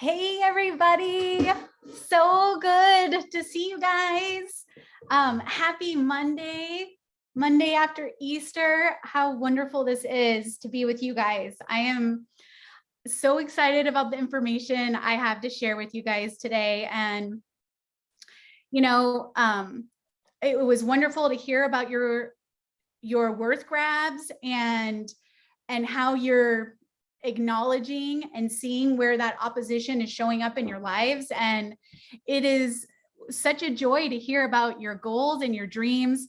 Hey, everybody. So good to see you guys. Happy Monday, Monday after Easter. How wonderful this is to be with you guys. I am so excited about the information I have to share with you guys today. And, you know, it was wonderful to hear about your worth grabs and how you're acknowledging and seeing where that opposition is showing up in your lives. And it is such a joy to hear about your goals and your dreams.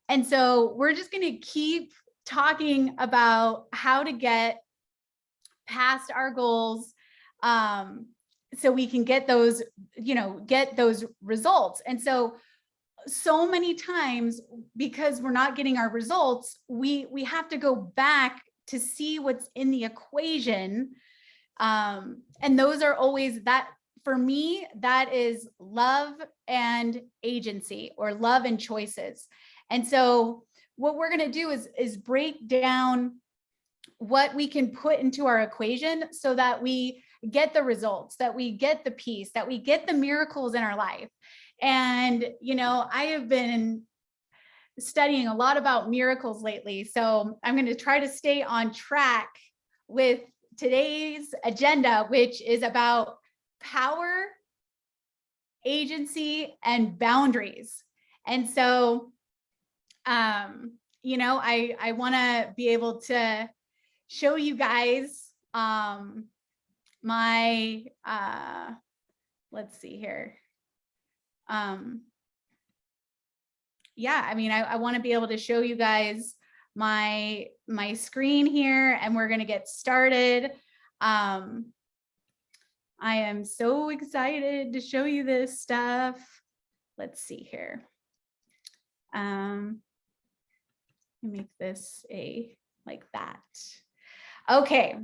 And so we're just going to keep talking about how to get past our goals, so we can get those, get those results. And so many times, because we're not getting our results, we have to go back to see what's in the equation. And those are always that, for me, that is love and agency, or love and choices. And so what we're going to do is break down what we can put into our equation so that we get the results, that we get the peace, that we get the miracles in our life. And, I have been studying a lot about miracles lately. So I'm going to try to stay on track with today's agenda, which is about power, agency, and boundaries. And so, I want to be able to show you guys my, let's see here. I want to be able to show you guys my screen here, and we're going to get started. I am so excited to show you this stuff. Let's see here. Make this like that. Okay.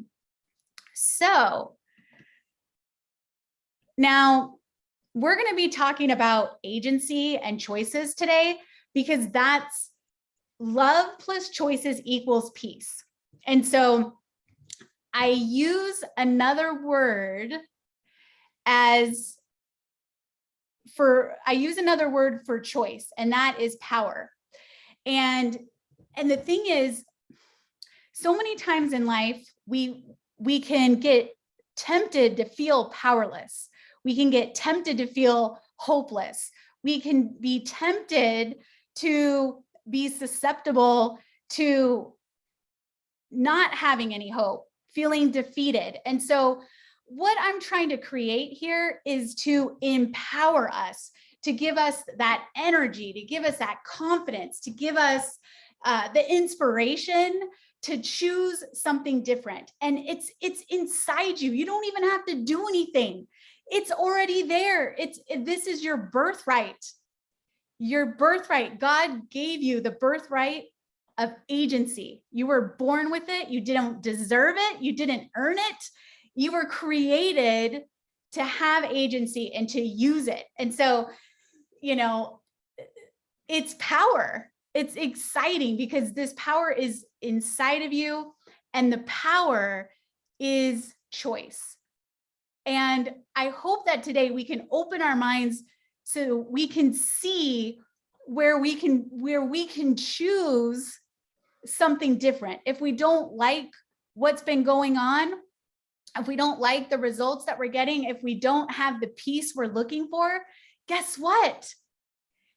So now we're going to be talking about agency and choices today, because that's love plus choices equals peace. And so I use another word for choice, and that is power. And the thing is, so many times in life, we can get tempted to feel powerless. We can get tempted to feel hopeless. We can be tempted to be susceptible to not having any hope, feeling defeated. And so what I'm trying to create here is to empower us, to give us that energy, to give us that confidence, to give us the inspiration to choose something different. And it's inside you. You don't even have to do anything. It's already there. This is your birthright. Your birthright. God gave you the birthright of agency. You were born with it. You didn't deserve it. You didn't earn it. You were created to have agency and to use it. And so, it's power. It's exciting because this power is inside of you, and the power is choice. And I hope that today we can open our minds so we can see where we can choose something different. If we don't like what's been going on, if we don't like the results that we're getting, if we don't have the peace we're looking for, guess what?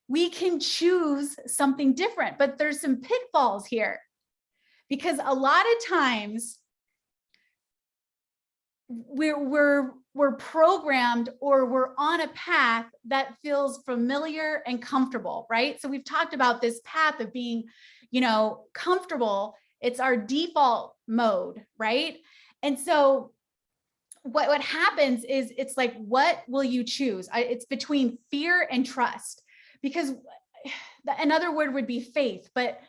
We can choose something different. But there's some pitfalls here, because a lot of times we're programmed, or we're on a path that feels familiar and comfortable, right? So we've talked about this path of being, comfortable. It's our default mode, right? And so what happens is, it's like, what will you choose? It's between fear and trust, because another word would be faith. But,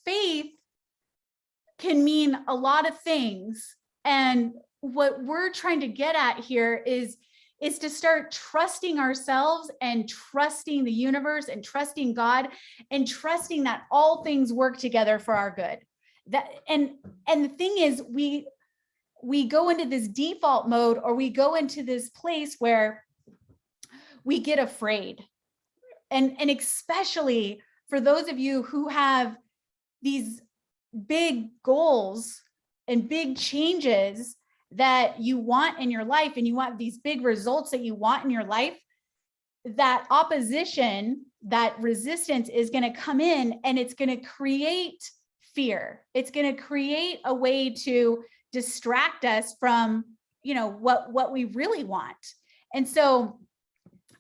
faith can mean a lot of things. And what we're trying to get at here is to start trusting ourselves, and trusting the universe, and trusting God, and trusting that all things work together for our good. And the thing is, we go into this default mode, or we go into this place where we get afraid. And especially for those of you who have these big goals and big changes that you want in your life, and you want these big results that you want in your life, that opposition, that resistance is going to come in, and it's going to create fear. It's going to create a way to distract us from, what we really want. And so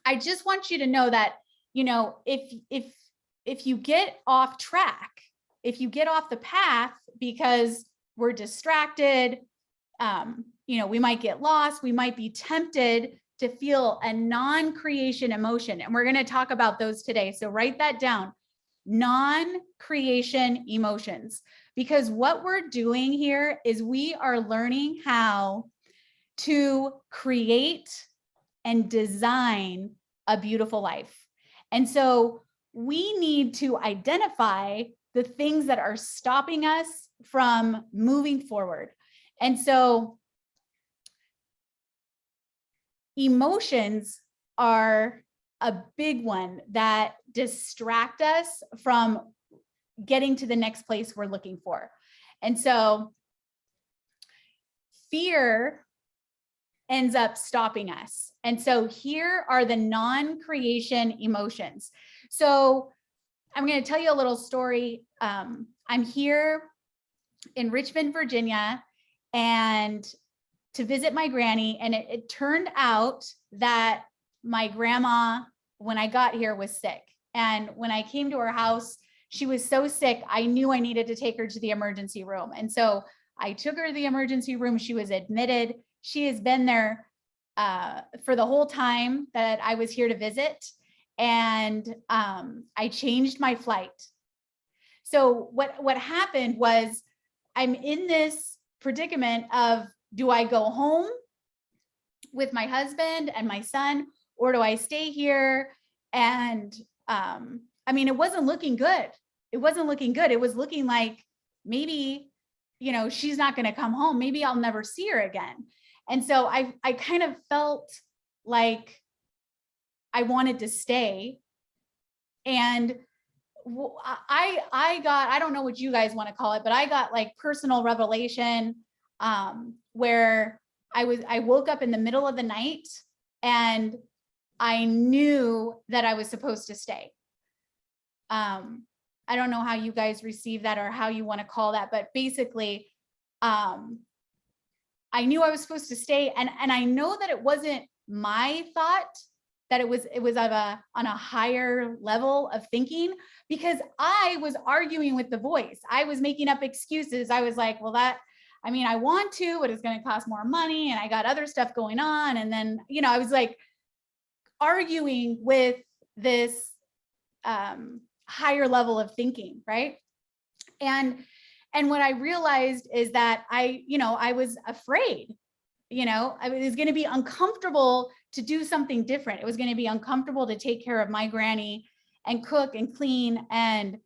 I just want you to know that, if you get off track, if you get off the path because we're distracted, we might get lost, we might be tempted to feel a non-creation emotion. And we're going to talk about those today. So write that down, non-creation emotions, because what we're doing here is we are learning how to create and design a beautiful life. And so we need to identify the things that are stopping us from moving forward. And so emotions are a big one that distract us from getting to the next place we're looking for. And so fear ends up stopping us. And so here are the non-creation emotions. So I'm going to tell you a little story. I'm here in Richmond, Virginia, and to visit my granny. And it turned out that my grandma, when I got here, was sick. And when I came to her house, she was so sick, I knew I needed to take her to the emergency room. And so I took her to the emergency room. She was admitted. She has been there for the whole time that I was here to visit. And I changed my flight. So what happened was, I'm in this predicament of, do I go home with my husband and my son, or do I stay here? And it wasn't looking good. It wasn't looking good. It was looking like maybe, she's not going to come home. Maybe I'll never see her again. And so I kind of felt like I wanted to stay. And I don't know what you guys want to call it, but I got like personal revelation, where I woke up in the middle of the night and I knew that I was supposed to stay. I don't know how you guys receive that or how you want to call that, but basically, I knew I was supposed to stay. And I know that it wasn't my thought, that it was on a higher level of thinking, because I was arguing with the voice. I was making up excuses. I was like, well, I want to, but it's going to cost more money. And I got other stuff going on. And then, I was like arguing with this higher level of thinking. Right. And what I realized is that I was afraid, it was going to be uncomfortable to do something different. It was going to be uncomfortable to take care of my granny and cook and clean and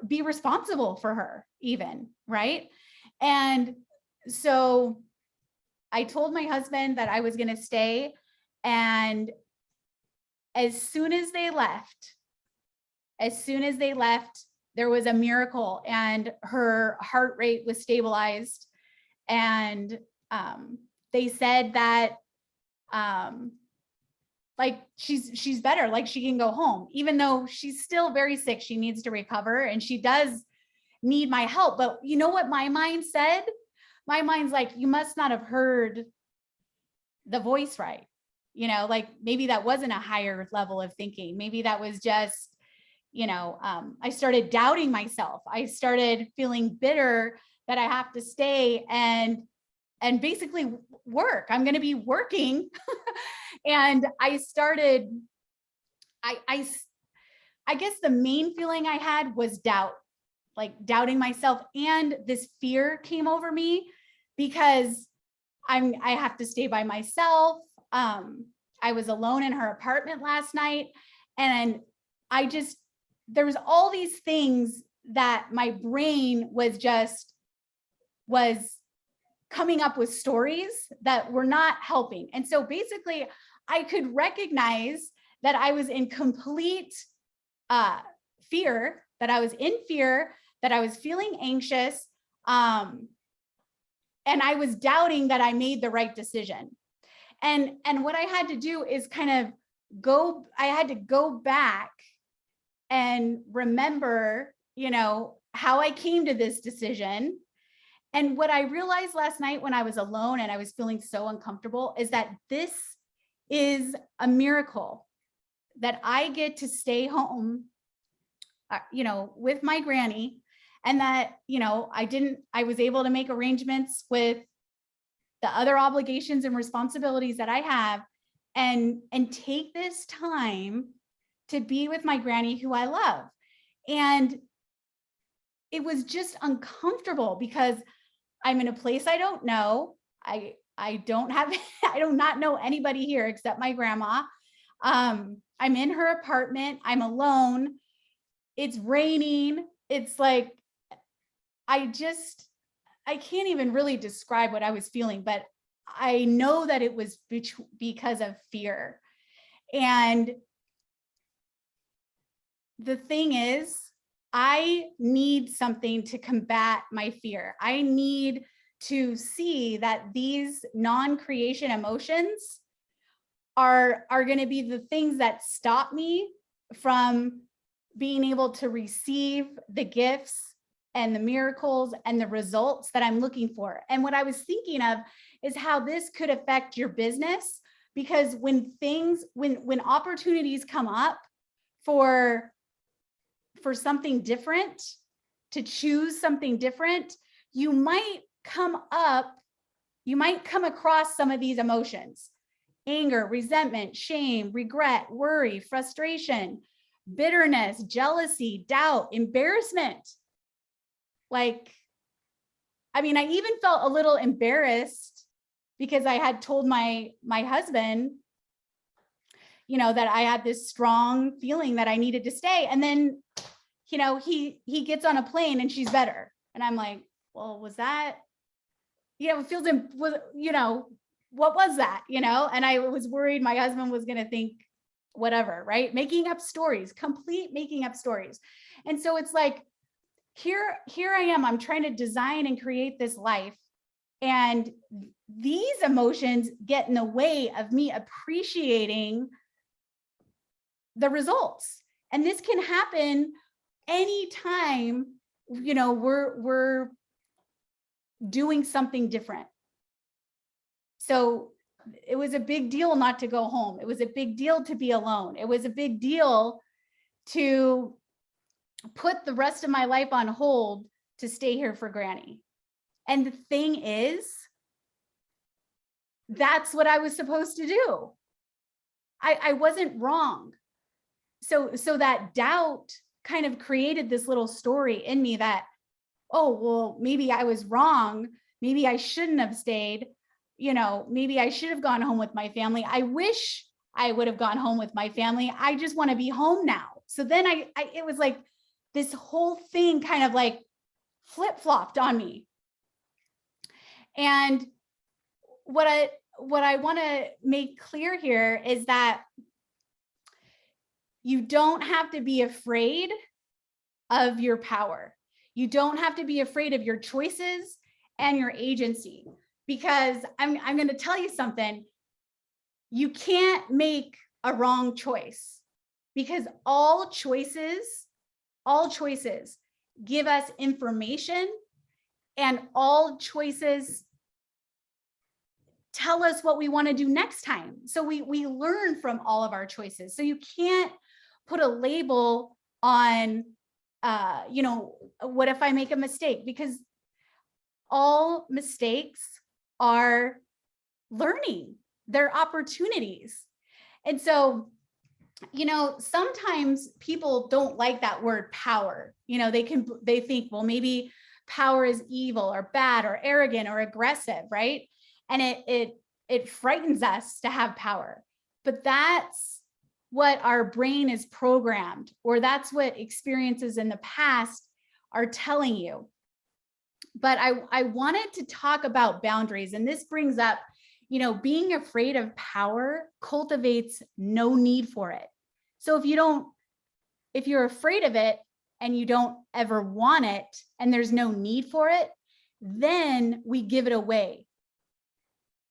be responsible for her even. Right. And so I told my husband that I was going to stay. And as soon as they left, there was a miracle, and her heart rate was stabilized. And they said that she's better, like she can go home, even though she's still very sick. She needs to recover, and she does need my help. But you know what my mind said? My mind's like, you must not have heard the voice right. Maybe that wasn't a higher level of thinking. Maybe that was just, I started doubting myself. I started feeling bitter that I have to stay and basically work. I'm going to be working. And I started, I guess the main feeling I had was doubt, like doubting myself. And this fear came over me because I have to stay by myself. I was alone in her apartment last night, and there was all these things that my brain was coming up with stories that were not helping. And so basically I could recognize that I was in complete fear, that I was in fear, that I was feeling anxious, and I was doubting that I made the right decision. And what I had to do is I had to go back and remember, how I came to this decision. And what I realized last night when I was alone and I was feeling so uncomfortable is that this is a miracle, that I get to stay home, with my granny, and that, I was able to make arrangements with the other obligations and responsibilities that I have, and take this time to be with my granny who I love. And it was just uncomfortable because I'm in a place I don't know. I don't have, I do not know anybody here except my grandma. I'm in her apartment. I'm alone. It's raining. It's like, I can't even really describe what I was feeling, but I know that it was because of fear. And the thing is, I need something to combat my fear. I need to see that these non-creation emotions are going to be the things that stop me from being able to receive the gifts and the miracles and the results that I'm looking for. And what I was thinking of is how this could affect your business, because when opportunities come up for something different, to choose something different, you might come across some of these emotions: anger, resentment, shame, regret, worry, frustration, bitterness, jealousy, doubt, embarrassment. I even felt a little embarrassed because I had told my husband, that I had this strong feeling that I needed to stay. And then, he gets on a plane and she's better. And I'm like, well, was that, it feels, what was that, and I was worried my husband was going to think whatever, right? Making up stories, complete making up stories. And so it's like, here I am, I'm trying to design and create this life. And these emotions get in the way of me appreciating the results. And this can happen anytime, we're doing something different. So it was a big deal not to go home. It was a big deal to be alone. It was a big deal to put the rest of my life on hold to stay here for Granny. And the thing is, that's what I was supposed to do. I wasn't wrong. So that doubt kind of created this little story in me that, oh, well, maybe I was wrong. Maybe I shouldn't have stayed. Maybe I should have gone home with my family. I wish I would have gone home with my family. I just want to be home now. So then it was like this whole thing kind of like flip-flopped on me. And what I want to make clear here is that you don't have to be afraid of your power. You don't have to be afraid of your choices and your agency, because I'm going to tell you something. You can't make a wrong choice, because all choices give us information, and all choices tell us what we want to do next time. So we learn from all of our choices. So you can't put a label on, what if I make a mistake? Because all mistakes are learning, they're opportunities. And so, sometimes people don't like that word power. They think, well, maybe power is evil or bad or arrogant or aggressive, right? And it frightens us to have power. But that's what our brain is programmed, or that's what experiences in the past are telling you. but I wanted to talk about boundaries, and this brings up, being afraid of power cultivates no need for it. So if you're afraid of it and you don't ever want it and there's no need for it, then we give it away.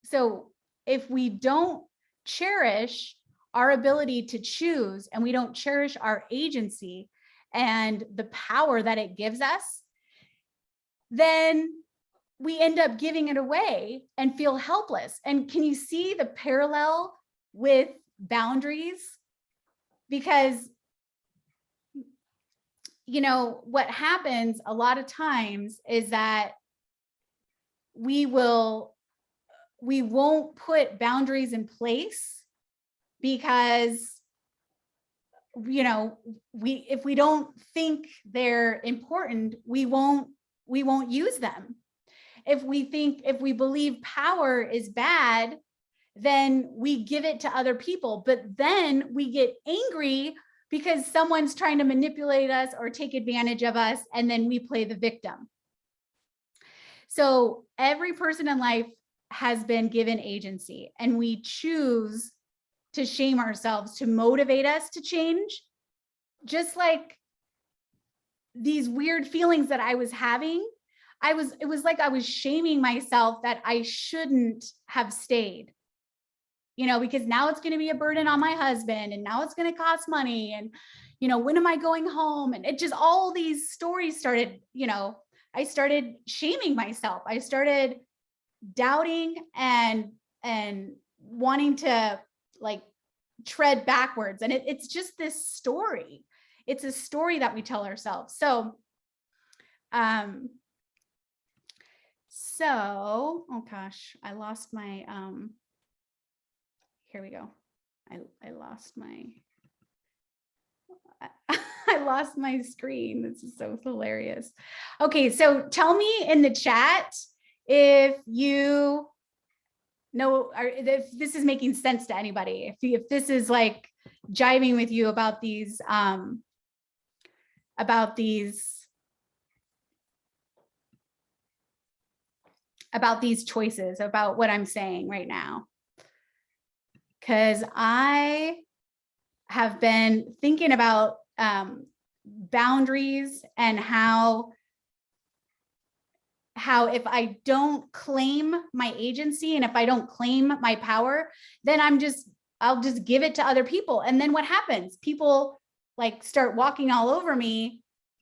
So if we don't cherish our ability to choose and we don't cherish our agency and the power that it gives us, then we end up giving it away and feel helpless. And can you see the parallel with boundaries? Because, what happens a lot of times is that we won't put boundaries in place because, if we don't think they're important, we won't use them. If we believe power is bad, then we give it to other people, but then we get angry because someone's trying to manipulate us or take advantage of us, and then we play the victim. So every person in life has been given agency, and we choose to shame ourselves to motivate us to change. Just like these weird feelings that I was having, it was like I was shaming myself that I shouldn't have stayed, because now it's going to be a burden on my husband, and now it's going to cost money. And, when am I going home? And it just, all these stories started, I started shaming myself. I started doubting and wanting to like tread backwards. And it's just this story. It's a story that we tell ourselves. So, oh gosh, I lost my, here we go. I lost my, I lost my screen. This is so hilarious. Okay, so tell me in the chat if you know, or if this is making sense to anybody, if this is like jiving with you about these choices, about what I'm saying right now. Because I have been thinking about boundaries and how if I don't claim my agency and if I don't claim my power, then I'll just give it to other people. And then what happens? People like start walking all over me,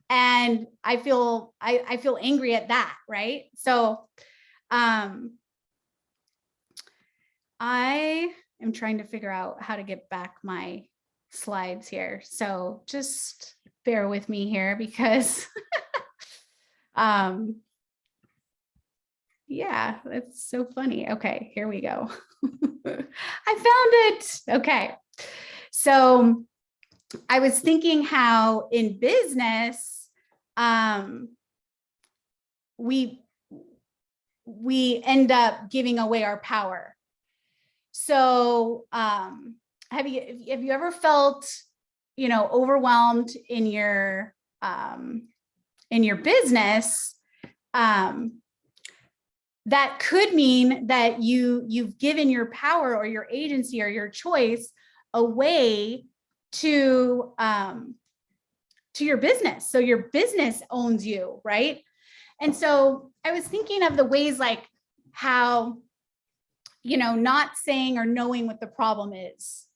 and I feel angry at that, right? So I am trying to figure out how to get back my slides here. So just bear with me here because yeah, that's so funny. Okay, here we go. I found it. Okay. So I was thinking how in business, we end up giving away our power. So have you ever felt, overwhelmed in your business? That could mean that you've given your power or your agency or your choice away to your business. So your business owns you, right? And so I was thinking of the ways like how, not saying or knowing what the problem is.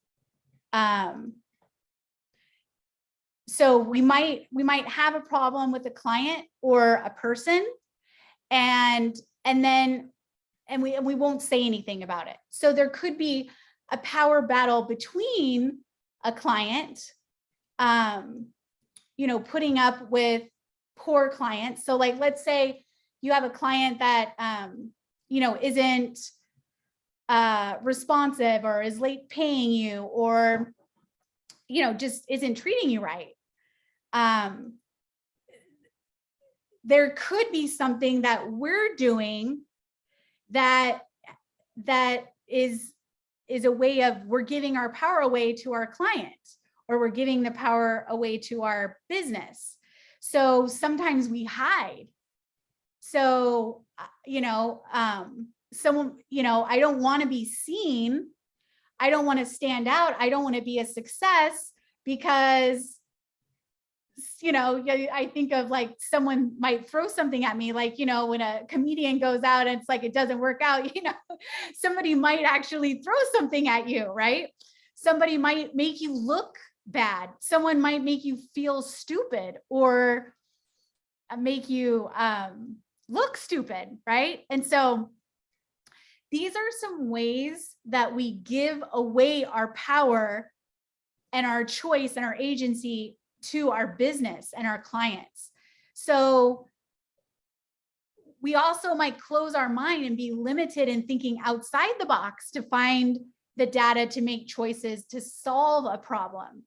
So we might have a problem with a client or a person, and we won't say anything about it. So there could be a power battle between a client, putting up with poor clients. So like, let's say you have a client that, isn't responsive or is late paying you, or, just isn't treating you right. There could be something that we're doing that is a way of, we're giving our power away to our client, or we're giving the power away to our business. So sometimes we hide. So, someone, I don't want to be seen. I don't want to stand out. I don't want to be a success because, I think of like someone might throw something at me, like, when a comedian goes out and it's like, it doesn't work out, somebody might actually throw something at you, right? Somebody might make you look bad. Someone might make you feel stupid or make you look stupid, right? And so these are some ways that we give away our power and our choice and our agency to our business and our clients. So we also might close our mind and be limited in thinking outside the box to find the data to make choices to solve a problem.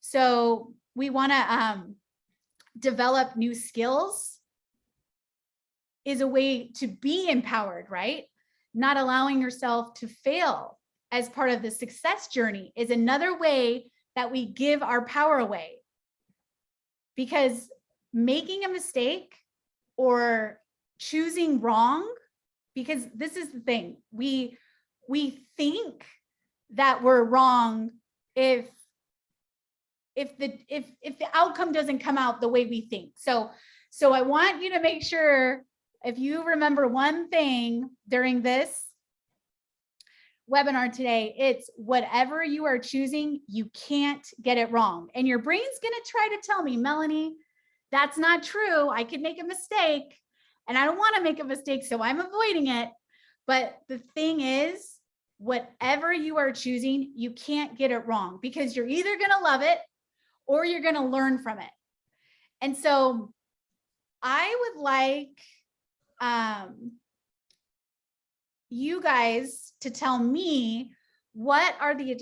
So we want to develop new skills is a way to be empowered, right? Not allowing yourself to fail as part of the success journey is another way that we give our power away. Because making a mistake or choosing wrong, because this is the thing, we think that we're wrong if the outcome doesn't come out the way we think. So I want you to make sure, if you remember one thing during this webinar today, it's whatever you are choosing, you can't get it wrong. And your brain's going to try to tell me, Melanie, that's not true. I could make a mistake and I don't want to make a mistake, so I'm avoiding it. But the thing is, whatever you are choosing, you can't get it wrong, because you're either going to love it or you're going to learn from it. And so I would like you guys to tell me, what are the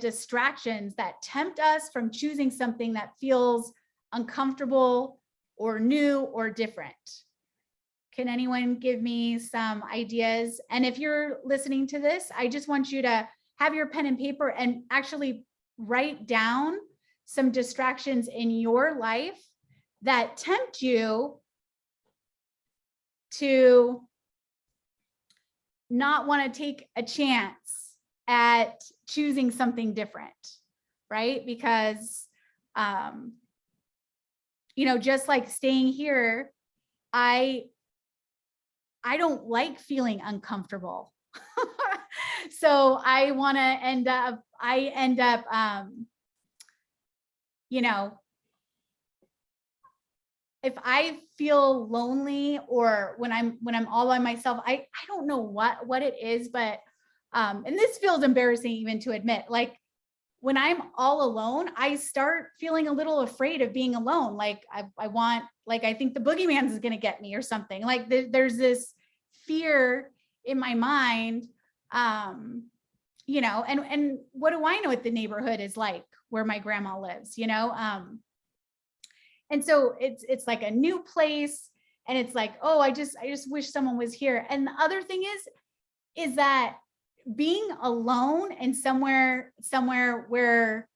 distractions that tempt us from choosing something that feels uncomfortable or new or different? Can anyone give me some ideas? And if you're listening to this, I just want you to have your pen and paper and actually write down some distractions in your life that tempt you to not want to take a chance at choosing something different, right? Because, just like staying here, I don't like feeling uncomfortable. So I want to end up, if I feel lonely, or when I'm all by myself, I don't know what it is, but and this feels embarrassing even to admit, like when I'm all alone, I start feeling a little afraid of being alone. Like I think the boogeyman is going to get me or something. Like there's this fear in my mind, and what do I know what the neighborhood is like where my grandma lives, and so it's like a new place, and it's like, oh, I just wish someone was here. And the other thing is that being alone and somewhere where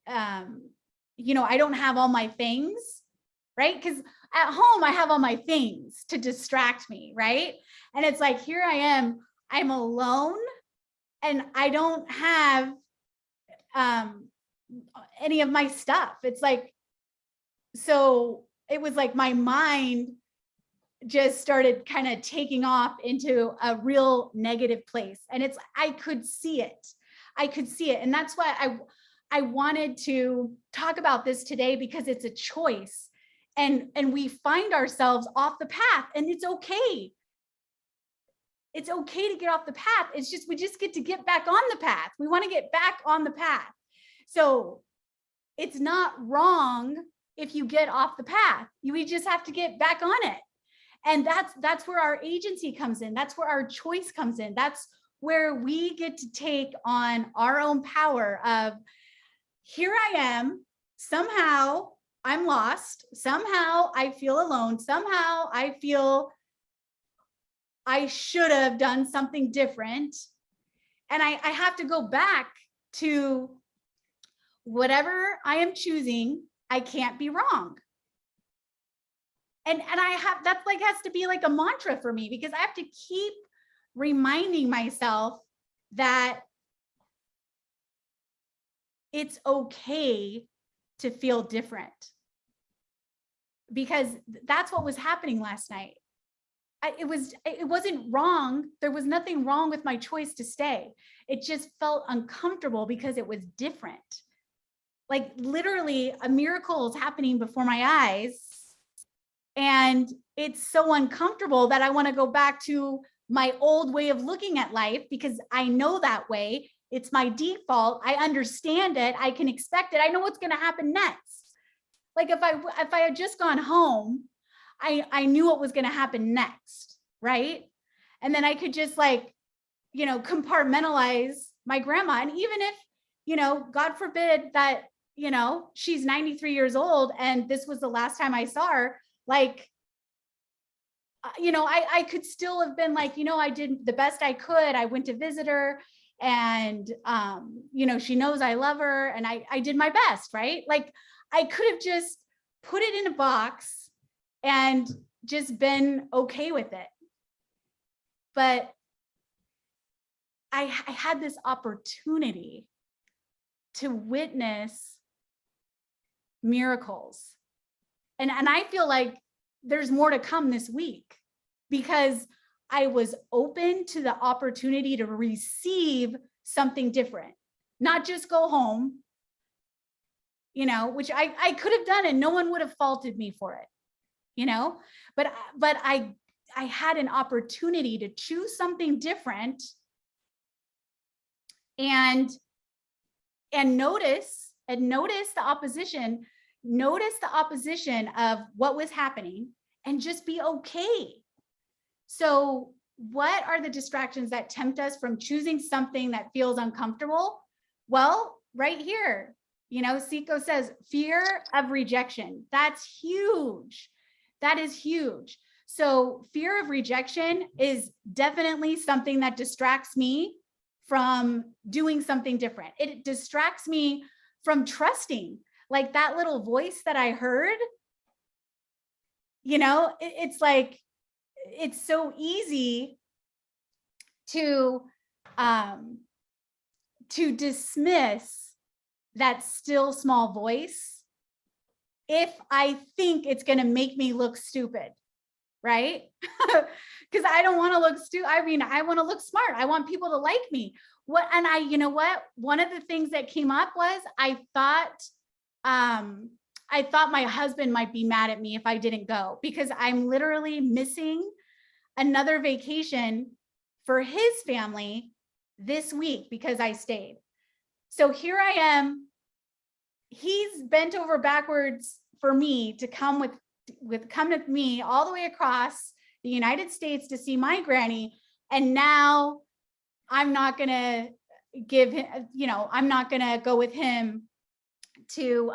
I don't have all my things, right? Because at home I have all my things to distract me, right? And it's like, here I am, I'm alone, and I don't have any of my stuff. It's like, so it was like my mind just started kind of taking off into a real negative place. And I could see it. And that's why I wanted to talk about this today, because it's a choice, and we find ourselves off the path, and it's okay. It's okay to get off the path. It's just, we just get to get back on the path. We want to get back on the path. So it's not wrong if you get off the path. We just have to get back on it. And that's where our agency comes in. That's where our choice comes in. That's where we get to take on our own power of, here I am, somehow I'm lost, somehow I feel alone, somehow I feel I should have done something different. And I have to go back to whatever I am choosing. I can't be wrong. And I have, that's like, has to be like a mantra for me, because I have to keep reminding myself that it's okay to feel different, because that's what was happening last night. It wasn't wrong. There was nothing wrong with my choice to stay. It just felt uncomfortable because it was different. Like literally a miracle is happening before my eyes. And it's so uncomfortable that I want to go back to my old way of looking at life, because I know that way. It's my default. I understand it. I can expect it. I know what's going to happen next. Like if I had just gone home, I knew what was going to happen next, right? And then I could just like, compartmentalize my grandma. And even if, God forbid that, she's 93 years old and this was the last time I saw her, like, I could still have been like, I did the best I could. I went to visit her, and, she knows I love her, and I did my best, right? Like I could have just put it in a box and just been okay with it. But I had this opportunity to witness miracles. And I feel like there's more to come this week, because I was open to the opportunity to receive something different, not just go home, which I could have done and no one would have faulted me for it. But I had an opportunity to choose something different, and notice the opposition, of what was happening, and just be okay. So what are the distractions that tempt us from choosing something that feels uncomfortable? Well, right here, Seiko says fear of rejection. That's huge. That is huge. So fear of rejection is definitely something that distracts me from doing something different. It distracts me from trusting, like that little voice that I heard. It's like, it's so easy to dismiss that still small voice if I think it's going to make me look stupid, right? Because I don't want to look stupid. I mean, I want to look smart. I want people to like me. One of the things that came up was I thought my husband might be mad at me if I didn't go, because I'm literally missing another vacation for his family this week because I stayed. So here I am. He's bent over backwards for me to come with me all the way across the United States to see my granny. And now I'm not going to give him, I'm not going to go with him to,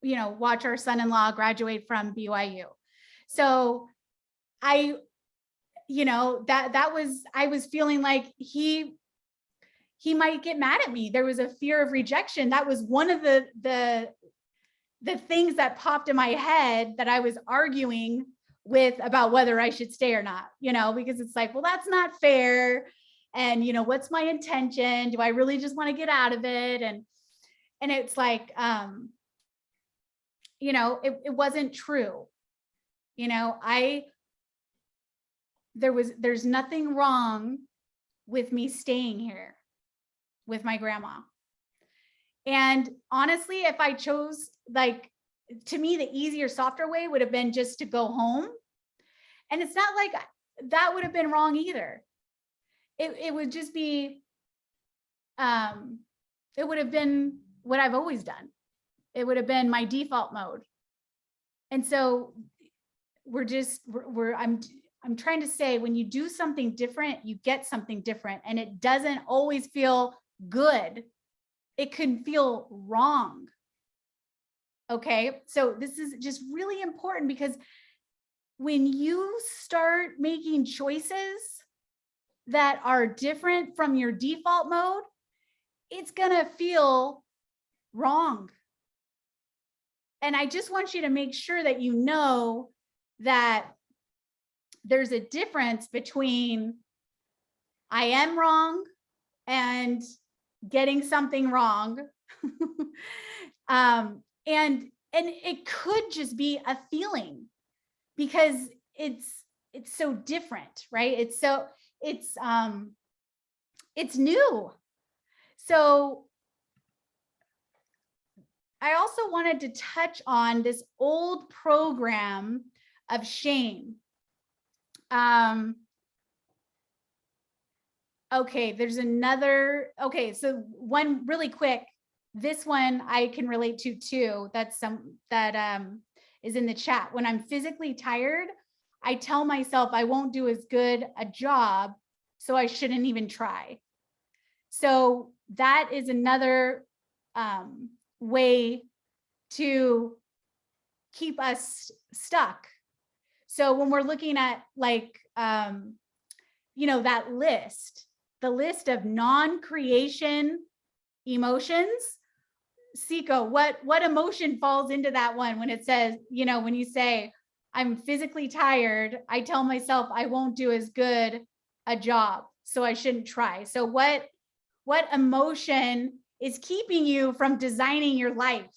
watch our son-in-law graduate from BYU. So I was feeling like he might get mad at me. There was a fear of rejection. That was one of the things that popped in my head that I was arguing with about whether I should stay or not, because it's like, well, that's not fair. And, what's my intention? Do I really just want to get out of it? And it's like, it wasn't true. There's nothing wrong with me staying here with my grandma. And honestly, if I chose, like, to me, the easier, softer way would have been just to go home. And it's not like that would have been wrong either. It would just be, it would have been what I've always done. It would have been my default mode. And so I'm trying to say, when you do something different, you get something different, and it doesn't always feel good. It can feel wrong. Okay. So this is just really important, because when you start making choices that are different from your default mode, it's going to feel wrong. And I just want you to make sure that that there's a difference between I am wrong and getting something wrong. And it could just be a feeling, because it's so different, right? It's new. So I also wanted to touch on this old program of shame. Okay, there's another, okay, so one really quick, this one I can relate to too. That's is in the chat. When I'm physically tired, I tell myself I won't do as good a job, so I shouldn't even try. So that is another way to keep us stuck. So when we're looking at like, you know, that list, the list of non-creation emotions, Siko, what emotion falls into that one when it says, you know, when you say, I'm physically tired, I tell myself I won't do as good a job, so I shouldn't try. So what emotion is keeping you from designing your life?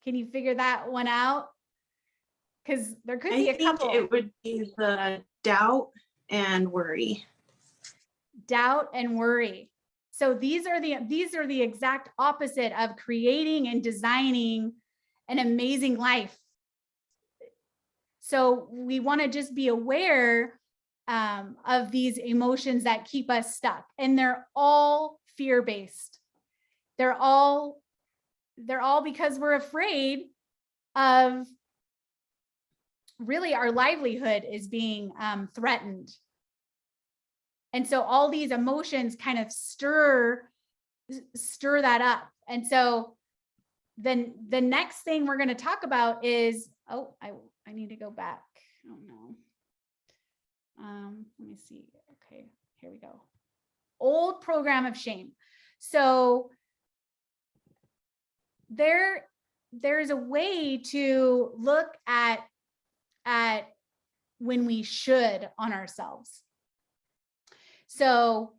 Can you figure that one out? Because there could be a couple. It would be the doubt and worry. Doubt and worry. So these are the exact opposite of creating and designing an amazing life. So we want to just be aware of these emotions that keep us stuck, and they're all fear-based. They're all because we're afraid of really our livelihood is being threatened. And so all these emotions kind of stir that up. And so then the next thing we're going to talk about is, oh, I need to go back. Oh no. Let me see. Okay, here we go. Old program of shame. So there's a way to look at when we should on ourselves. So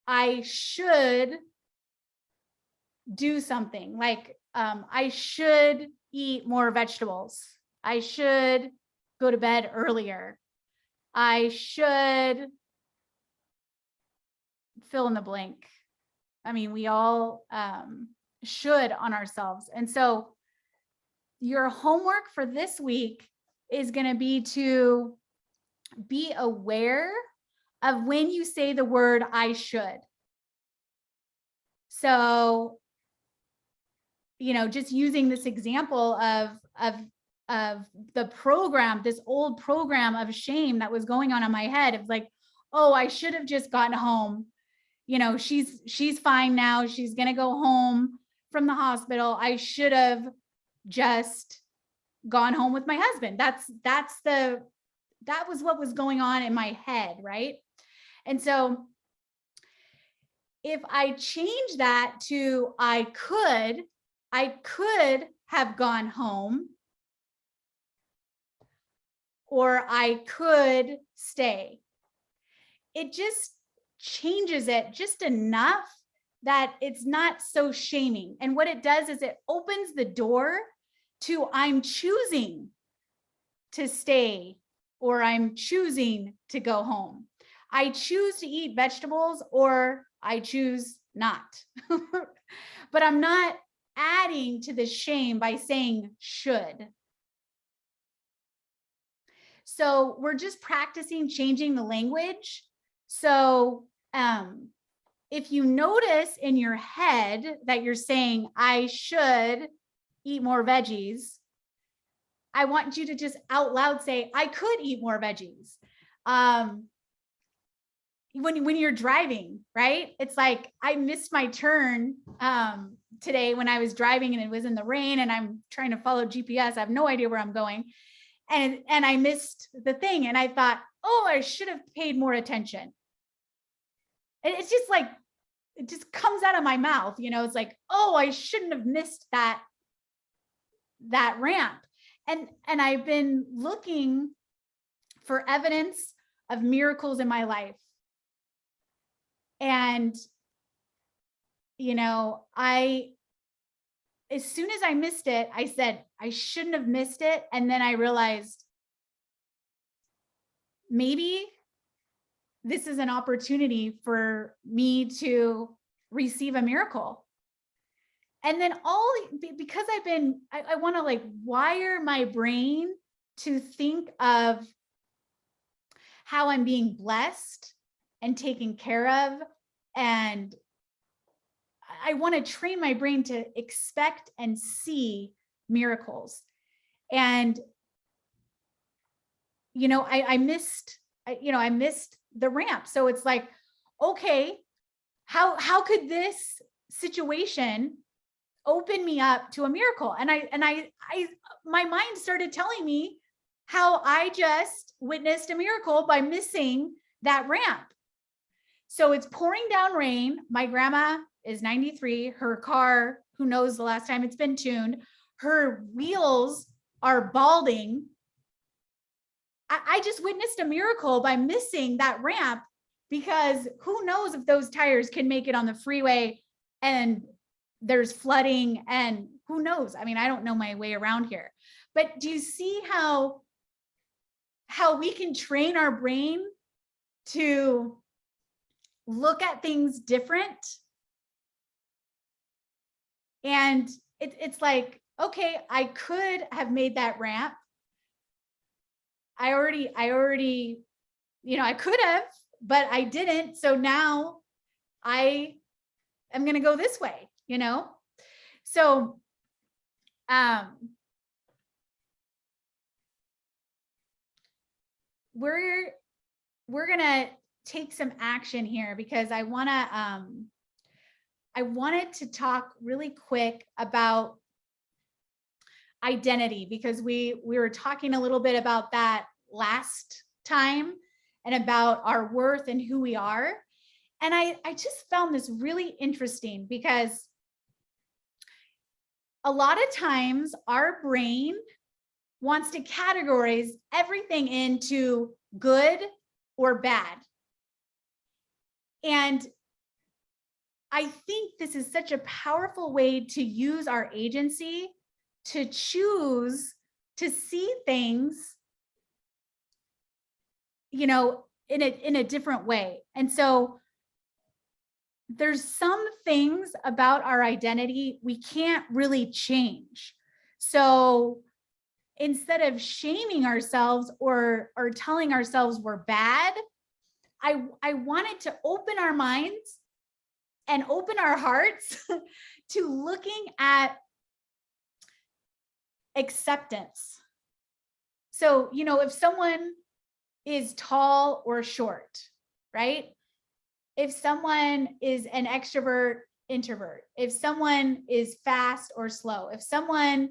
I should do something like I should eat more vegetables. I should go to bed earlier. I should fill in the blank. I mean, we all should on ourselves. And so your homework for this week is going to be to be aware of when you say the word I should. So, you know, just using this example of the program, this old program of shame that was going on in my head of like, oh, I should have just gotten home. You know, she's fine now. She's going to go home from the hospital. I should have just gone home with my husband. That was what was going on in my head, right? And so if I change that to I could have gone home, or I could stay. It just changes it just enough that it's not so shaming. And what it does is it opens the door to I'm choosing to stay, or I'm choosing to go home. I choose to eat vegetables, or I choose not. But I'm not adding to the shame by saying should. So we're just practicing changing the language. So if you notice in your head that you're saying, I should eat more veggies, I want you to just out loud say, I could eat more veggies. When you're driving, right? It's like, I missed my turn today when I was driving and it was in the rain and I'm trying to follow GPS. I have no idea where I'm going. And I missed the thing. And I thought, oh, I should have paid more attention. And it's just like, it just comes out of my mouth. You know, it's like, oh, I shouldn't have missed that ramp. And I've been looking for evidence of miracles in my life. And, you know, as soon as I missed it, I said, I shouldn't have missed it. And then I realized maybe this is an opportunity for me to receive a miracle. And then because I want to like wire my brain to think of how I'm being blessed and taken care of. And I want to train my brain to expect and see miracles. And, you know, I missed the ramp. So it's like, okay, how could this situation open me up to a miracle? And my mind started telling me how I just witnessed a miracle by missing that ramp. So it's pouring down rain. My grandma is 93. Her car, who knows the last time it's been tuned, her wheels are balding. I just witnessed a miracle by missing that ramp, because who knows if those tires can make it on the freeway and there's flooding, and who knows? I mean, I don't know my way around here. But do you see how we can train our brain to look at things different? And it's like, okay, I could have made that ramp. I already, you know, I could have, but I didn't. So now I am going to go this way, you know? So, we're going to take some action here, because I wanted to talk really quick about identity, because we were talking a little bit about that last time, and about our worth and who we are. And I just found this really interesting, because a lot of times our brain wants to categorize everything into good or bad. And I think this is such a powerful way to use our agency to choose to see things, you know, in a different way. And so there's some things about our identity we can't really change. So instead of shaming ourselves or telling ourselves we're bad, I wanted to open our minds and open our hearts to looking at acceptance. So, you know, if someone is tall or short, right? If someone is an extrovert, introvert, if someone is fast or slow, if someone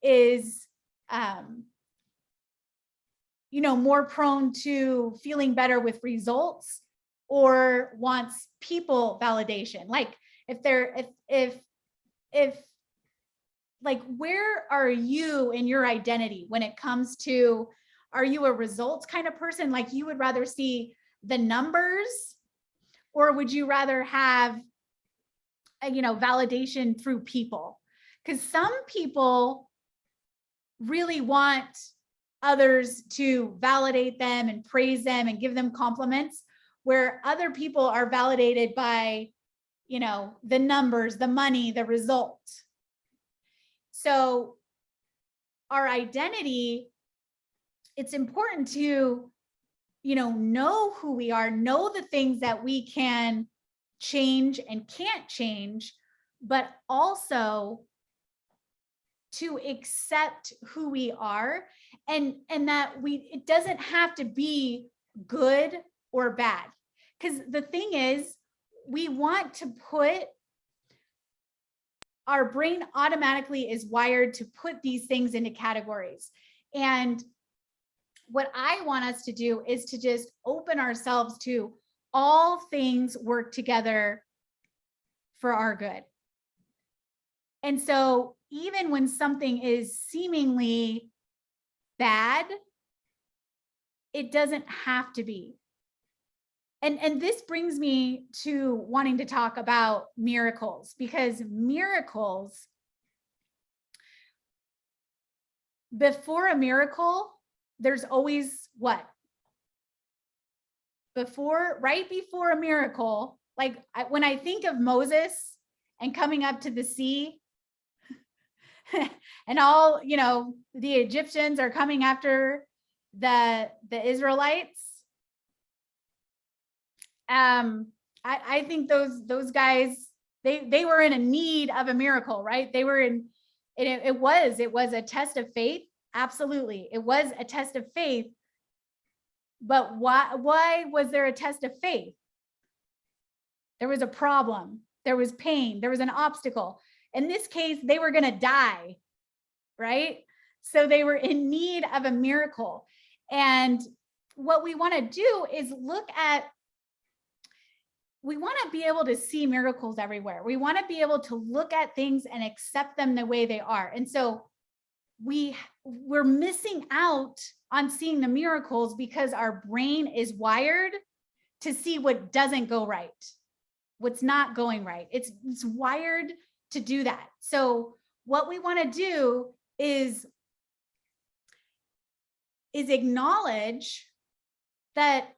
is, you know, more prone to feeling better with results or wants people validation, like if like, where are you in your identity when it comes to, are you a results kind of person? Like, you would rather see the numbers, or would you rather have, you know, validation through people? Because some people really want others to validate them and praise them and give them compliments, where other people are validated by, you know, the numbers, the money, the result. So our identity, it's important to, you know who we are, know the things that we can change and can't change, but also to accept who we are, and that it doesn't have to be good or bad. Because the thing is, we want to put, our brain automatically is wired to put these things into categories. And what I want us to do is to just open ourselves to all things work together for our good. And so even when something is seemingly bad, it doesn't have to be. And this brings me to wanting to talk about miracles, because miracles, before a miracle, there's always what? Right before a miracle, like when I think of Moses and coming up to the sea and all, the Egyptians are coming after the Israelites. I think those guys, they were in a need of a miracle, right? They were in, it was a test of faith. Absolutely. It was a test of faith. But why was there a test of faith? There was a problem. There was pain. There was an obstacle. In this case, they were going to die, right? So they were in need of a miracle. And what we want to do is we want to be able to see miracles everywhere. We want to be able to look at things and accept them the way they are. And so we're missing out on seeing the miracles because our brain is wired to see what doesn't go right, what's not going right. It's wired to do that. So what we want to do is acknowledge that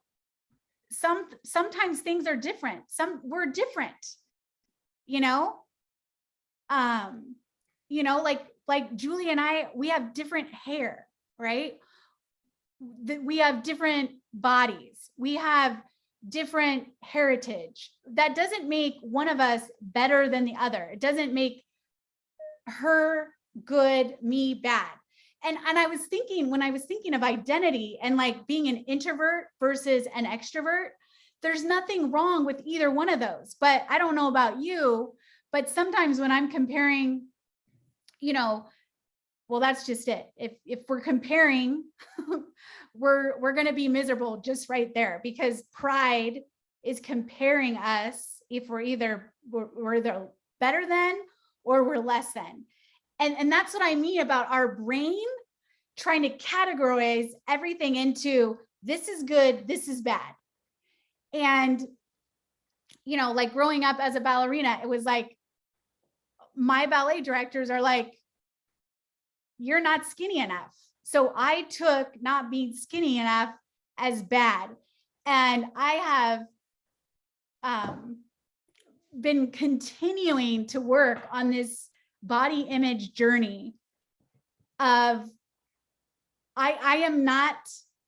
sometimes things are different. We're different, like Julie and I, we have different hair, right? We have different bodies. We have different heritage. That doesn't make one of us better than the other. It doesn't make her good, me bad. And I was thinking, when I was thinking of identity and like being an introvert versus an extrovert, there's nothing wrong with either one of those. But I don't know about you, but sometimes when I'm comparing, well, that's just it. If we're comparing, we're going to be miserable just right there, because pride is comparing us if we're either better than or we're less than. And that's what I mean about our brain trying to categorize everything into this is good, this is bad. And, like growing up as a ballerina, it was like my ballet directors are like, you're not skinny enough. So I took not being skinny enough as bad. And I have been continuing to work on this body image journey of I am not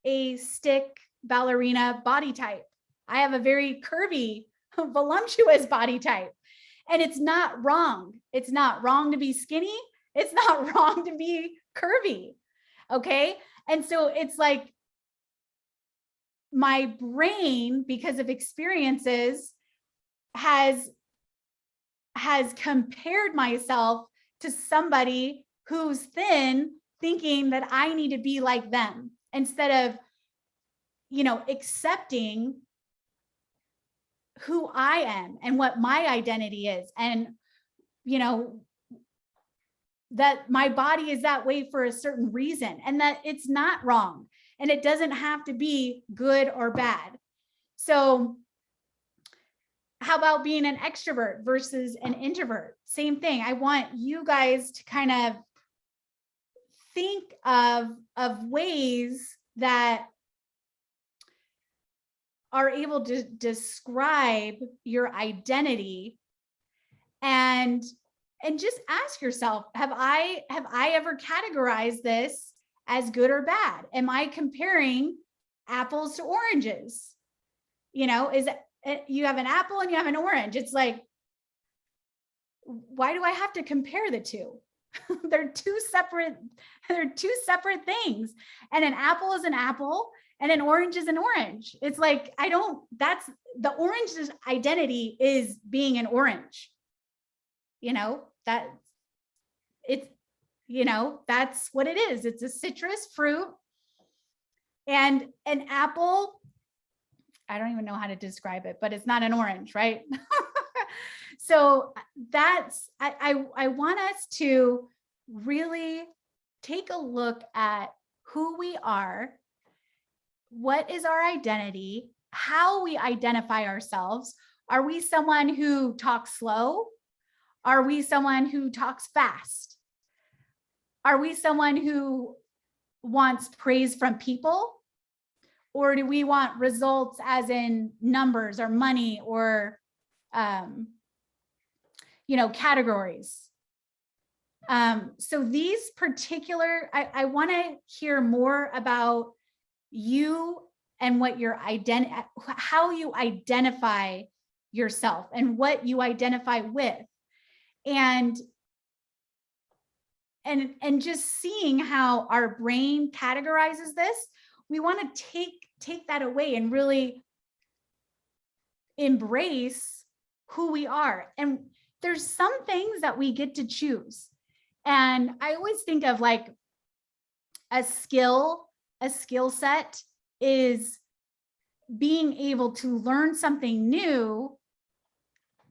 a stick ballerina body type. I have a very curvy, voluptuous body type. And it's not wrong. It's not wrong to be skinny. It's not wrong to be curvy. Okay. And so it's like my brain, because of experiences, has compared myself to somebody who's thin, thinking that I need to be like them, instead of, accepting who I am and what my identity is. And, that my body is that way for a certain reason, and that it's not wrong, and it doesn't have to be good or bad. So how about being an extrovert versus an introvert? Same thing. I want you guys to kind of think of ways that are able to describe your identity, and just ask yourself, have I ever categorized this as good or bad? Am I comparing apples to oranges? Is it, you have an apple and you have an orange. It's like, why do I have to compare the two? They're two separate things. And an apple is an apple and an orange is an orange. It's like, that's the orange's identity is being an orange. That it's, that's what it is. It's a citrus fruit. And an apple, I don't even know how to describe it, but it's not an orange, right? So I want us to really take a look at who we are, what is our identity, how we identify ourselves. Are we someone who talks slow? Are we someone who talks fast? Are we someone who wants praise from people? Or do we want results as in numbers or money or, categories? So these particular, I want to hear more about you and what your how you identify yourself and what you identify with. And just seeing how our brain categorizes this, we want to take that away and really embrace who we are. And there's some things that we get to choose. And I always think of like a skill set is being able to learn something new.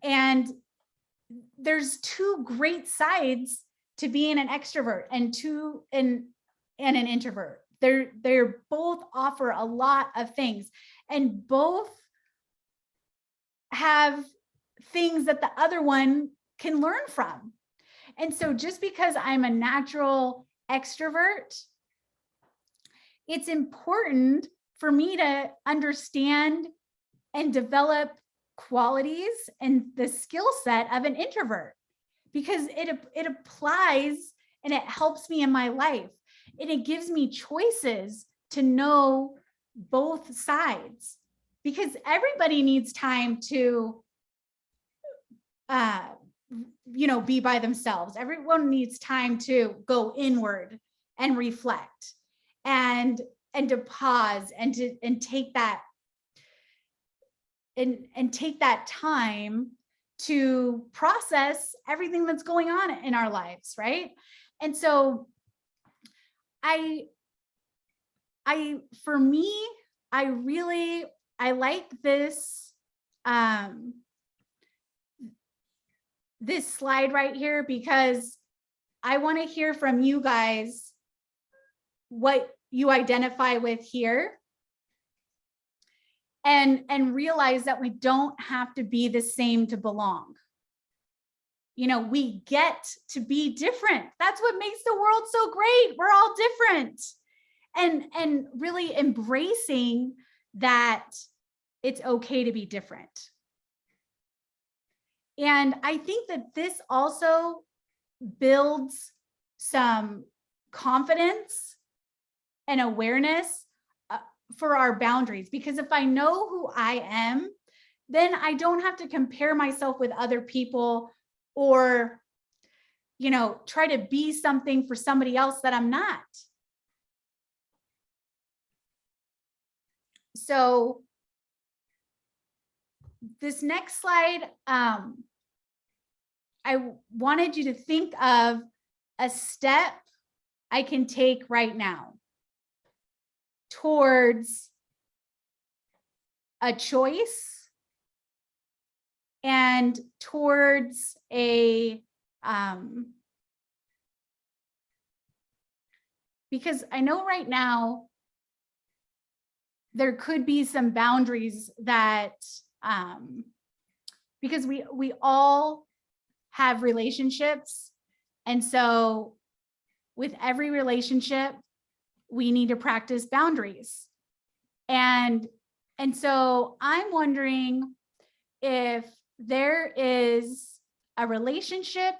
And there's two great sides to being an extrovert and an introvert. They're both offer a lot of things, and both have things that the other one can learn from. And so just because I'm a natural extrovert, it's important for me to understand and develop qualities and the skill set of an introvert, because it applies and it helps me in my life. And it gives me choices to know both sides, because everybody needs time to be by themselves. Everyone needs time to go inward and reflect and to pause and take that and take that time to process everything that's going on in our lives, right? And so for me, I like this this slide right here, because I want to hear from you guys what you identify with here, and realize that we don't have to be the same to belong. We get to be different. That's what makes the world so great. We're all different. And really embracing that it's okay to be different. And I think that this also builds some confidence and awareness for our boundaries, because if I know who I am, then I don't have to compare myself with other people or try to be something for somebody else that I'm not. So this next slide, I wanted you to think of a step I can take right now towards a choice and towards a because I know right now there could be some boundaries that because we all have relationships, and so with every relationship we need to practice boundaries. And so I'm wondering if there is a relationship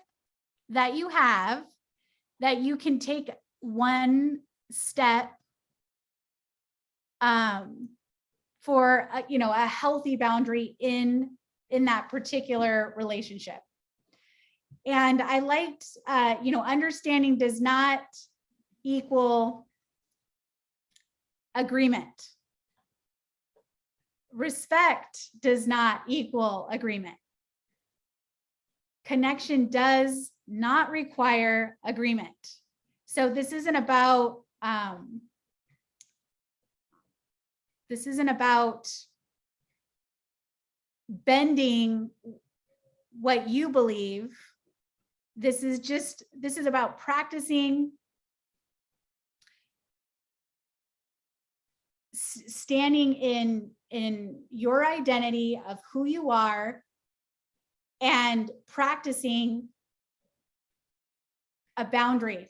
that you have that you can take one step for a healthy boundary in that particular relationship. And I liked understanding does not equal agreement. Respect does not equal agreement. Connection does not require agreement. So this isn't about bending what you believe. This is about practicing standing in your identity of who you are and practicing a boundary.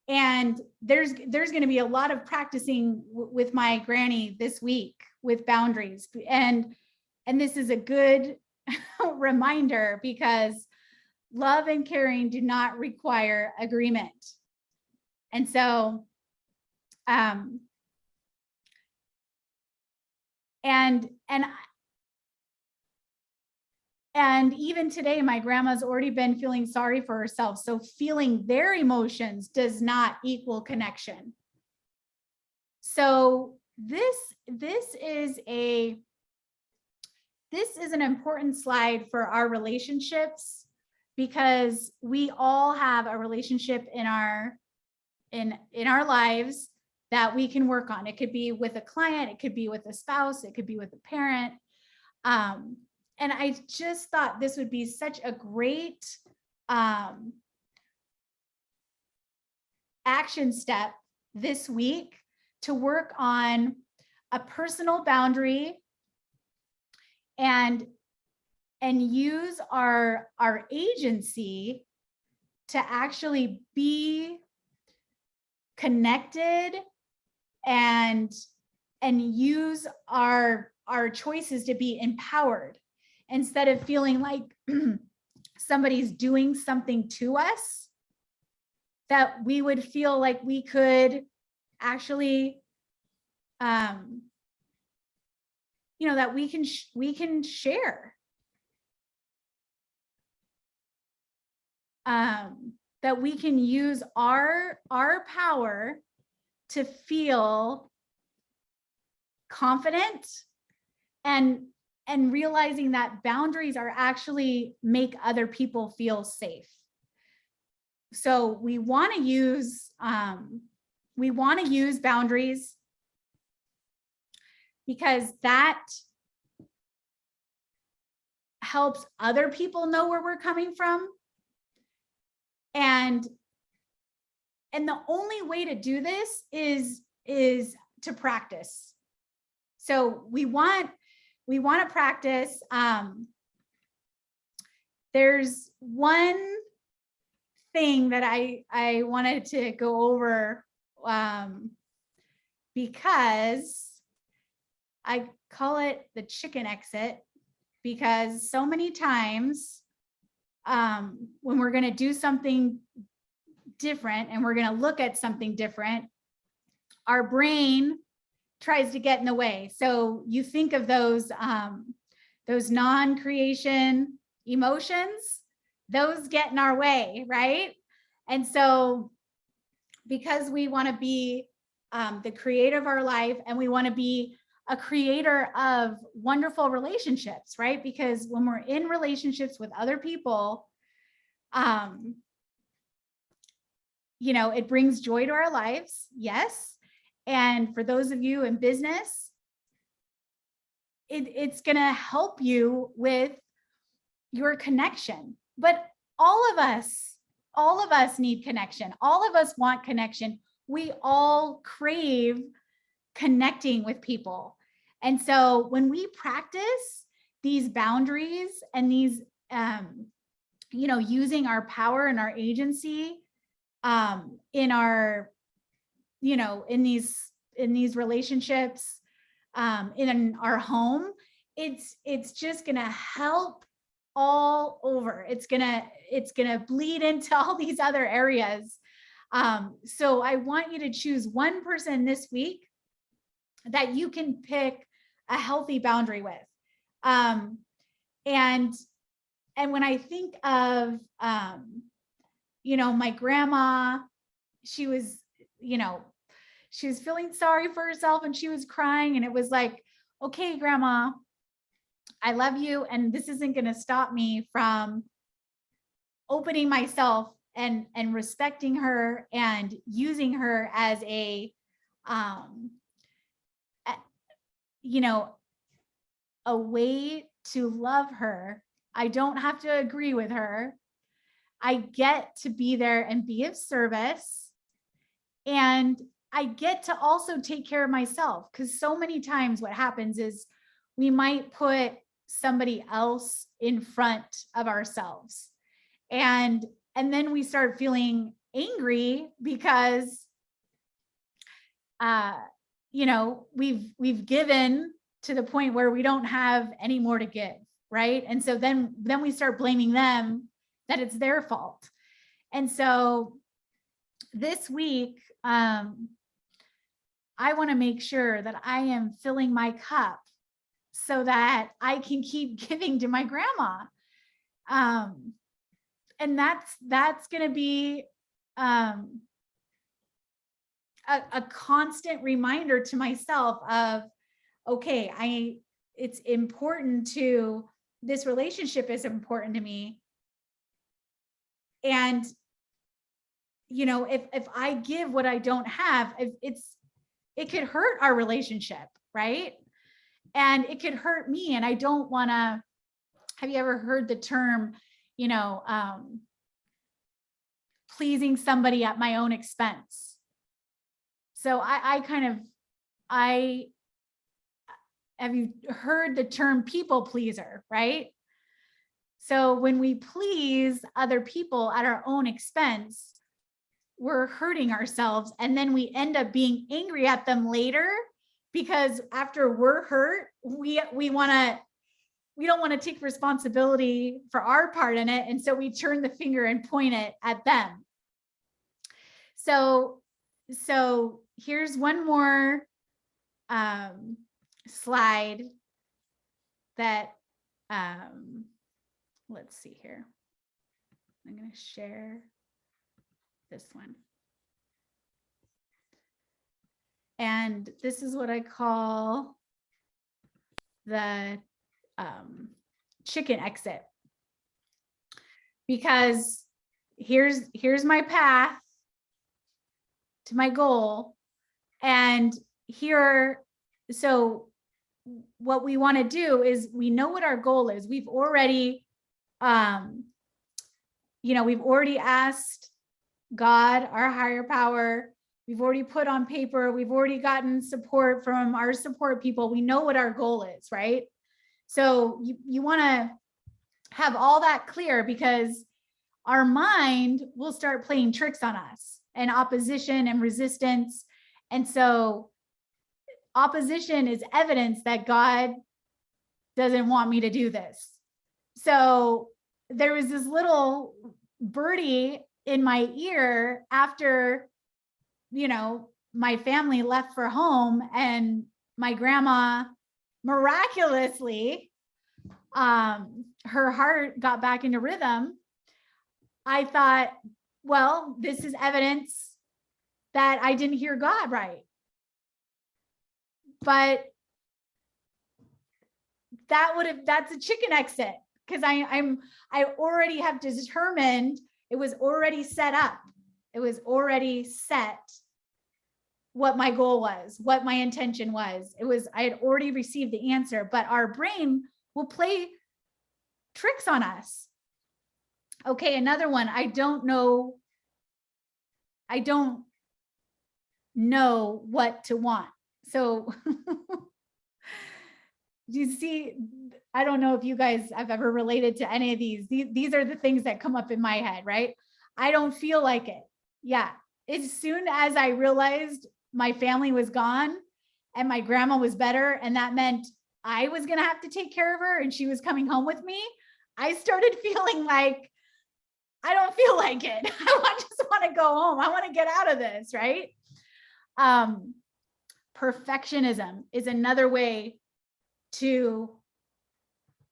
And there's going to be a lot of practicing with my granny this week with boundaries. And this is a good reminder, because love and caring do not require agreement. And so, and even today, my grandma's already been feeling sorry for herself. So feeling their emotions does not equal connection. So this is an important slide for our relationships, because we all have a relationship in our lives that we can work on. It could be with a client, it could be with a spouse, it could be with a parent. And I just thought this would be such a great action step this week to work on a personal boundary and use our agency to actually be connected and use our choices to be empowered, instead of feeling like somebody's doing something to us, that we would feel like we could actually, that we can share, that we can use our power to feel confident, and realizing that boundaries are actually make other people feel safe. So we want to use boundaries, because that helps other people know where we're coming from. And the only way to do this is to practice. So we want to practice. There's one thing that I wanted to go over, because I call it the chicken exit, because so many times when we're going to do something different and we're going to look at something different, our brain tries to get in the way. So you think of those non-creation emotions, those get in our way, right? And so because we want to be the creator of our life, and we want to be a creator of wonderful relationships, right? Because when we're in relationships with other people, it brings joy to our lives. Yes. And for those of you in business, it's going to help you with your connection. But all of us need connection. All of us want connection. We all crave connecting with people. And so when we practice these boundaries and these, using our power and our agency in our, in these relationships, in our home, it's just going to help all over. It's going to bleed into all these other areas. So I want you to choose one person this week that you can pick a healthy boundary with. And when I think of, my grandma, she was feeling sorry for herself and she was crying, and it was like, okay, grandma, I love you. And this isn't going to stop me from opening myself and respecting her and using her as a way to love her. I don't have to agree with her. I get to be there and be of service. And I get to also take care of myself, because so many times what happens is we might put somebody else in front of ourselves. And then we start feeling angry because we've given to the point where we don't have any more to give, right? And so then we start blaming them that it's their fault. And so this week, I want to make sure that I am filling my cup so that I can keep giving to my grandma. And that's going to be a constant reminder to myself of, okay, it's important to, this relationship is important to me. And, if I give what I don't have, it could hurt our relationship, right? And it could hurt me. And I don't want to, have you ever heard the term, pleasing somebody at my own expense? So have you heard the term people pleaser, right? So when we please other people at our own expense, we're hurting ourselves. And then we end up being angry at them later, because after we're hurt, we don't want to take responsibility for our part in it. And so we turn the finger and point it at them. So here's one more slide that, let's see here. I'm going to share this one. And this is what I call the chicken exit, because here's my path to my goal. And so what we want to do is, we know what our goal is. We've already, we've already asked God, our higher power. We've already put on paper. We've already gotten support from our support people. We know what our goal is, right? So you want to have all that clear, because our mind will start playing tricks on us, and opposition and resistance. And so opposition is evidence that God doesn't want me to do this. So there was this little birdie in my ear after, my family left for home, and my grandma miraculously, her heart got back into rhythm. I thought, well, this is evidence that I didn't hear God right. But that's a chicken exit, because I already have determined, it was already set up. It was already set what my goal was, what my intention was. I had already received the answer, but our brain will play tricks on us. Okay, another one. I don't know what to want. So you see, I don't know if you guys have ever related to any of these. These are the things that come up in my head, right? I don't feel like it. Yeah. As soon as I realized my family was gone and my grandma was better, and that meant I was going to have to take care of her and she was coming home with me, I started feeling like, I don't feel like it. I just want to go home. I want to get out of this, right? Perfectionism is another way to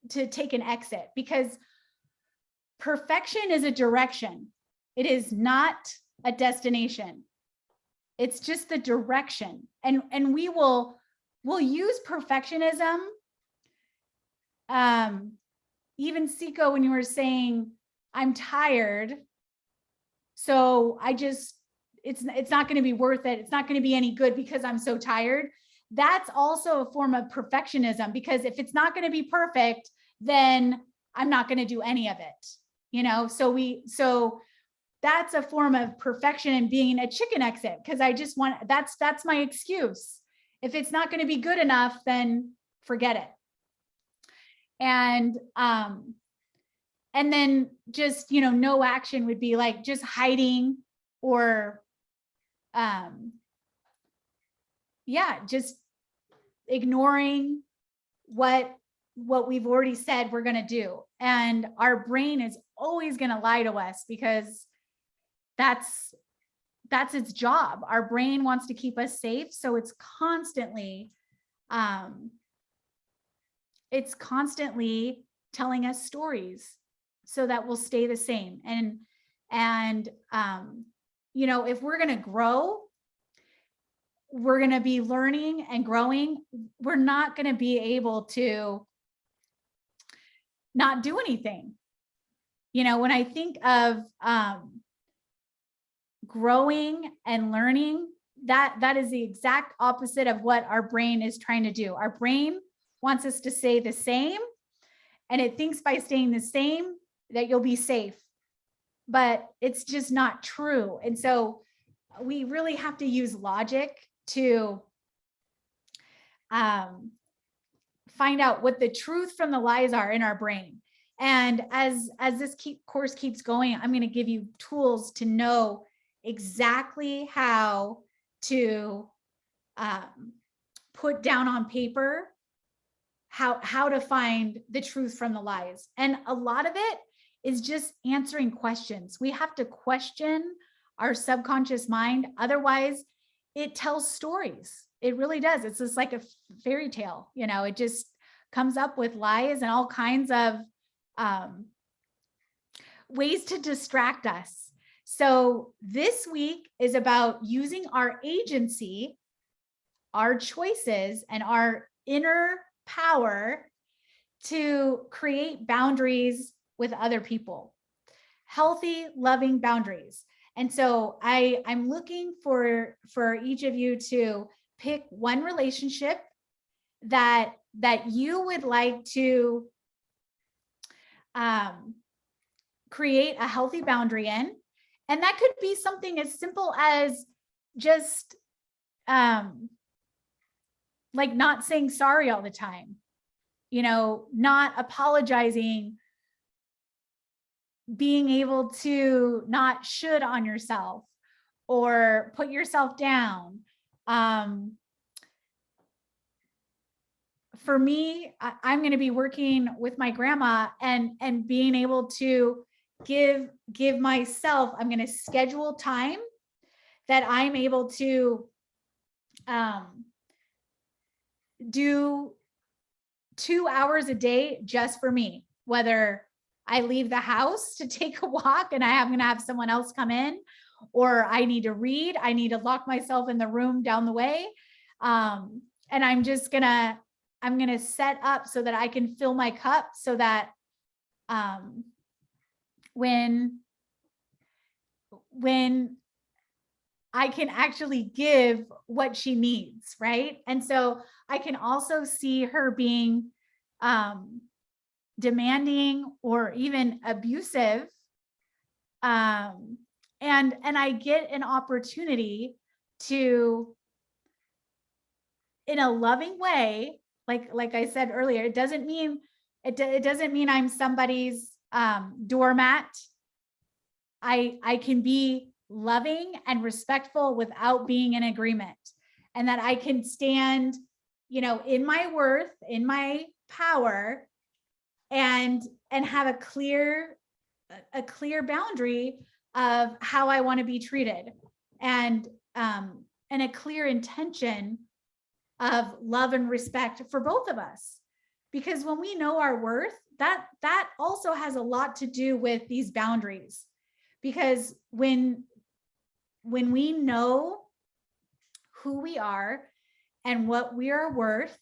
take an exit, because perfection is a direction. It is not a destination. It's just the direction. And we'll use perfectionism. Even Siko, when you were saying, I'm tired, so it's not going to be worth it. It's not going to be any good because I'm so tired. That's also a form of perfectionism, because if it's not going to be perfect, then I'm not going to do any of it. So that's a form of perfection and being a chicken exit, because I just want, that's my excuse. If it's not going to be good enough, then forget it. And then just, no action would be like just hiding, or just ignoring what we've already said we're going to do. And our brain is always going to lie to us, because that's its job. Our brain wants to keep us safe. So it's constantly telling us stories so that we'll stay the same. And if we're going to grow, we're going to be learning and growing. We're not going to be able to not do anything. When I think of growing and learning, that is the exact opposite of what our brain is trying to do. Our brain wants us to stay the same, and it thinks by staying the same that you'll be safe, but it's just not true. And so we really have to use logic to find out what the truth from the lies are in our brain. And as this course keeps going, I'm going to give you tools to know exactly how to put down on paper how to find the truth from the lies. And a lot of it is just answering questions. We have to question our subconscious mind. Otherwise, it tells stories. It really does. It's just like a fairy tale. It just comes up with lies and all kinds of ways to distract us. So this week is about using our agency, our choices, and our inner power to create boundaries with other people, healthy, loving boundaries. And so I'm looking for each of you to pick one relationship that you would like to create a healthy boundary in. And that could be something as simple as just like not saying sorry all the time, not apologizing, being able to not should on yourself or put yourself down. For me, I'm going to be working with my grandma and being able to give myself, I'm going to schedule time that I'm able to do 2 hours a day just for me, whether I leave the house to take a walk and I'm going to have someone else come in, or I need to read, I need to lock myself in the room down the way. And I'm going to set up so that I can fill my cup, so that when I can actually give what she needs, right? And so I can also see her being demanding or even abusive. And I get an opportunity to, in a loving way, like I said earlier, it doesn't mean I'm somebody's doormat. I can be loving and respectful without being in agreement, and that I can stand, in my worth, in my power, and have a clear boundary of how I want to be treated, and a clear intention of love and respect for both of us. Because when we know our worth, that also has a lot to do with these boundaries. Because when we know who we are and what we are worth,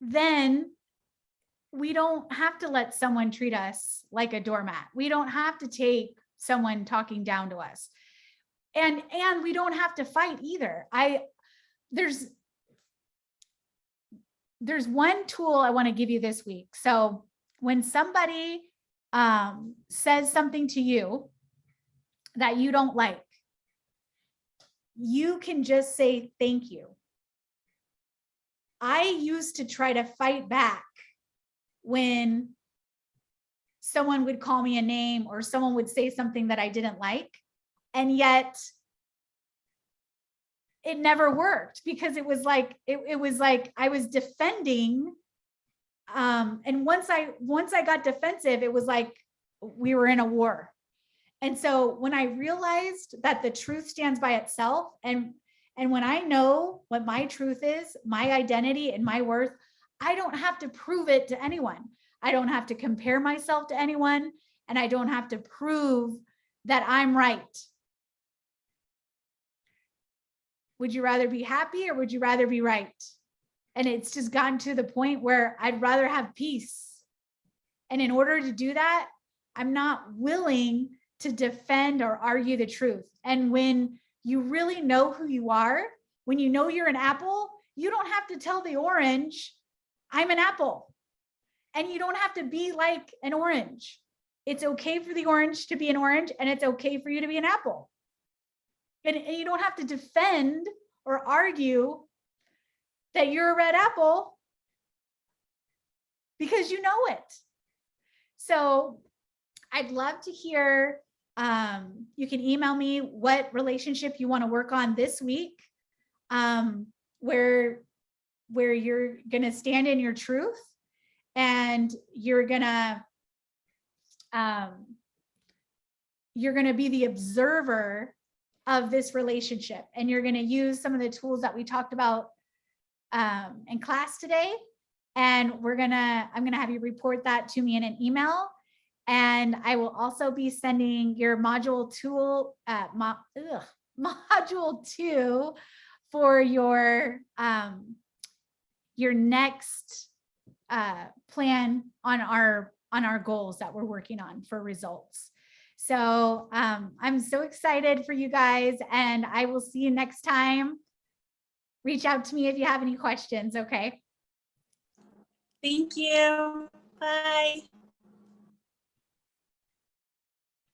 then we don't have to let someone treat us like a doormat. We don't have to take someone talking down to us. And we don't have to fight either. There's one tool I want to give you this week. So when somebody says something to you, that you don't like, you can just say thank you. I used to try to fight back when someone would call me a name or someone would say something that I didn't like. And yet it never worked because it was like I was defending. And once I got defensive, it was like we were in a war. And so when I realized that the truth stands by itself, and when I know what my truth is, my identity and my worth, I don't have to prove it to anyone. I don't have to compare myself to anyone, and I don't have to prove that I'm right. Would you rather be happy or would you rather be right? And it's just gotten to the point where I'd rather have peace. And in order to do that, I'm not willing to defend or argue the truth. And when you really know who you are, when you know you're an apple, you don't have to tell the orange, I'm an apple. And you don't have to be like an orange. It's okay for the orange to be an orange, and it's okay for you to be an apple. And you don't have to defend or argue that you're a red apple because you know it. So I'd love to hear, you can email me what relationship you want to work on this week, where you're going to stand in your truth and you're going to be the observer of this relationship, and you're going to use some of the tools that we talked about in class today. And I'm going to have you report that to me in an email. And I will also be sending your module module 2 for your next plan on our goals that we're working on for results. So I'm so excited for you guys, and I will see you next time. Reach out to me if you have any questions, okay? Thank you. Bye.